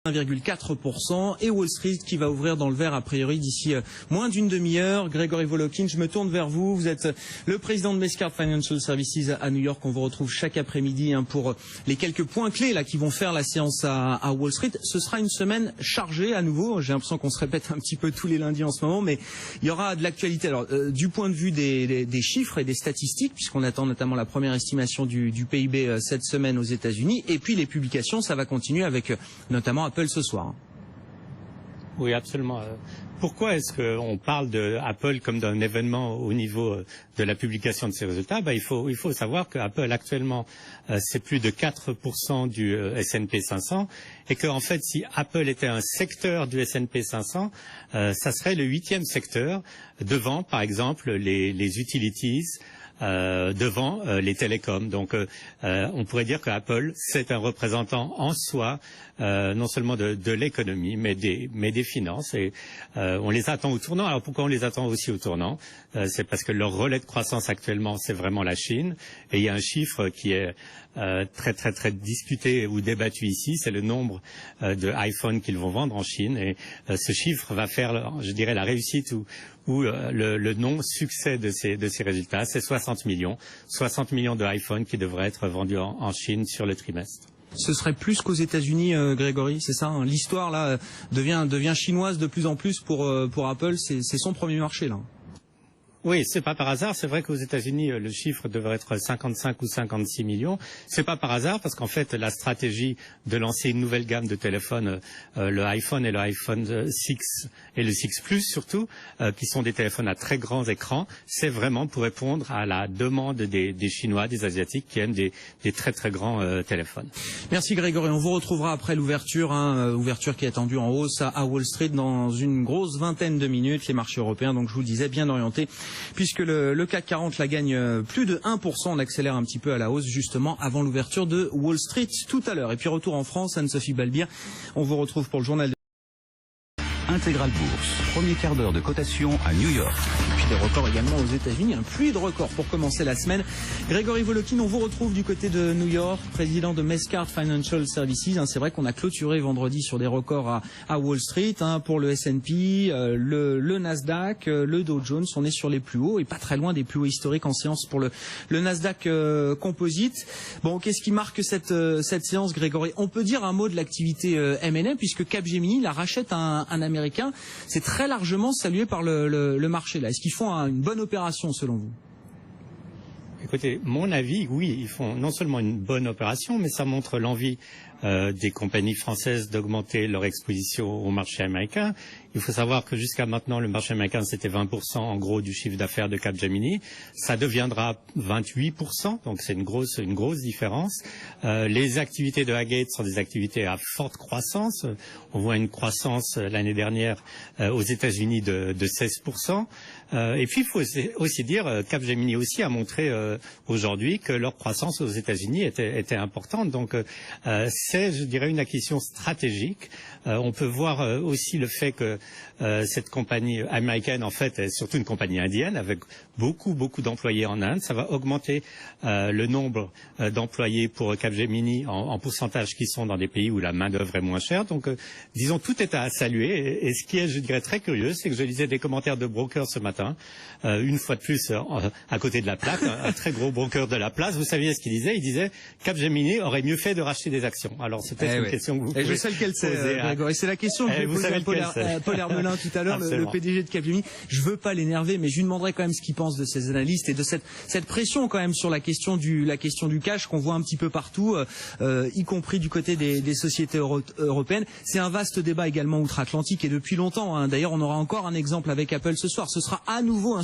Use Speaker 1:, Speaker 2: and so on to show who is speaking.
Speaker 1: 1,4% et Wall Street qui va ouvrir dans le vert a priori d'ici moins d'une demi-heure. Grégory Volokin, je me tourne vers vous. Vous êtes le président de Mescard Financial Services à New York. On vous retrouve chaque après-midi pour les quelques points clés là qui vont faire la séance à Wall Street. Ce sera une semaine chargée à nouveau. J'ai l'impression qu'on se répète un petit peu tous les lundis en ce moment, mais il y aura de l'actualité. Alors du point de vue des chiffres et des statistiques, puisqu'on attend notamment la première estimation du PIB cette semaine aux États-Unis, et puis les publications, ça va continuer avec notamment Apple ce soir.
Speaker 2: Oui, absolument. Pourquoi est-ce qu'on parle de Apple comme d'un événement au niveau de la publication de ses résultats? Il faut savoir qu'Apple actuellement c'est plus de 4% du S&P 500 et qu'en fait si Apple était un secteur du S&P 500, ça serait le 8e secteur devant par exemple les utilities, devant les télécoms. Donc on pourrait dire que Apple c'est un représentant en soi non seulement de l'économie mais des finances, et on les attend au tournant. Alors pourquoi on les attend aussi au tournant? C'est parce que leur relais de croissance actuellement c'est vraiment la Chine, et il y a un chiffre qui est très discuté ou débattu ici, c'est le nombre de iPhone qu'ils vont vendre en Chine, et ce chiffre va faire, je dirais, la réussite ou le non-succès de ces résultats. C'est 60 millions de iPhone qui devraient être vendus en Chine sur le trimestre.
Speaker 1: Ce serait plus qu'aux États-Unis, Grégory, c'est ça, hein? L'histoire là devient chinoise de plus en plus pour Apple. C'est son premier marché là.
Speaker 2: Oui, c'est pas par hasard. C'est vrai qu'aux États-Unis, le chiffre devrait être 55 ou 56 millions. C'est pas par hasard parce qu'en fait, la stratégie de lancer une nouvelle gamme de téléphones, le iPhone et le iPhone 6 et le 6 Plus surtout, qui sont des téléphones à très grands écrans, c'est vraiment pour répondre à la demande des Chinois, des Asiatiques qui aiment des très grands téléphones.
Speaker 1: Merci Grégory. On vous retrouvera après l'ouverture, ouverture qui est attendue en hausse à Wall Street dans une grosse vingtaine de minutes. Les marchés européens, donc je vous le disais, bien orientés, puisque le CAC 40 la gagne plus de 1%, on accélère un petit peu à la hausse justement avant l'ouverture de Wall Street tout à l'heure. Et puis retour en France, Anne-Sophie Balbir, on vous retrouve pour le journal de
Speaker 3: Intégral Bourse, premier quart d'heure de cotation à New York.
Speaker 1: Et puis des records également aux États-Unis, un pluie de records pour commencer la semaine. Grégory Volokin, on vous retrouve du côté de New York, président de Mescard Financial Services. C'est vrai qu'on a clôturé vendredi sur des records à Wall Street, pour le S&P, le Nasdaq, le Dow Jones. On est sur les plus hauts et pas très loin des plus hauts historiques en séance pour le Nasdaq Composite. Bon, qu'est-ce qui marque cette séance, Grégory? On peut dire un mot de l'activité M&A puisque Capgemini la rachète un Américain. C'est très largement salué par le marché là. Est-ce qu'ils font une bonne opération selon vous?
Speaker 2: Écoutez, mon avis, oui, ils font non seulement une bonne opération, mais ça montre l'envie des compagnies françaises d'augmenter leur exposition au marché américain. Il faut savoir que jusqu'à maintenant, le marché américain, c'était 20% en gros du chiffre d'affaires de Capgemini. Ça deviendra 28%, donc c'est une grosse différence. Les activités de Agate sont des activités à forte croissance. On voit une croissance l'année dernière aux États-Unis de 16%. Et puis, il faut aussi dire, Capgemini aussi a montré aujourd'hui que leur croissance aux États-Unis était importante. Donc, c'est, je dirais, une acquisition stratégique. On peut voir aussi le fait que cette compagnie américaine, en fait, est surtout une compagnie indienne avec beaucoup d'employés en Inde. Ça va augmenter le nombre d'employés pour Capgemini en pourcentage qui sont dans des pays où la main-d'œuvre est moins chère. Donc, disons, tout est à saluer. Et ce qui est, je dirais, très curieux, c'est que je lisais des commentaires de brokers ce matin, une fois de plus à côté de la plaque, un très gros broker de la place. Vous saviez ce qu'il disait? Il disait Capgemini aurait mieux fait de racheter des actions. Alors, c'est peut-être une question que vous pouvez
Speaker 1: je sais lequel c'est, Grégory. C'est la question que j'ai posée à Paul Hermelin tout à l'heure, le PDG de Capgemini. Je veux pas l'énerver, mais je lui demanderai quand même ce qu'il pense de ces analystes et de cette pression quand même sur la question du cash qu'on voit un petit peu partout, y compris du côté des sociétés européennes. C'est un vaste débat également outre-Atlantique et depuis longtemps. D'ailleurs, on aura encore un exemple avec Apple ce soir. Ce sera à nouveau un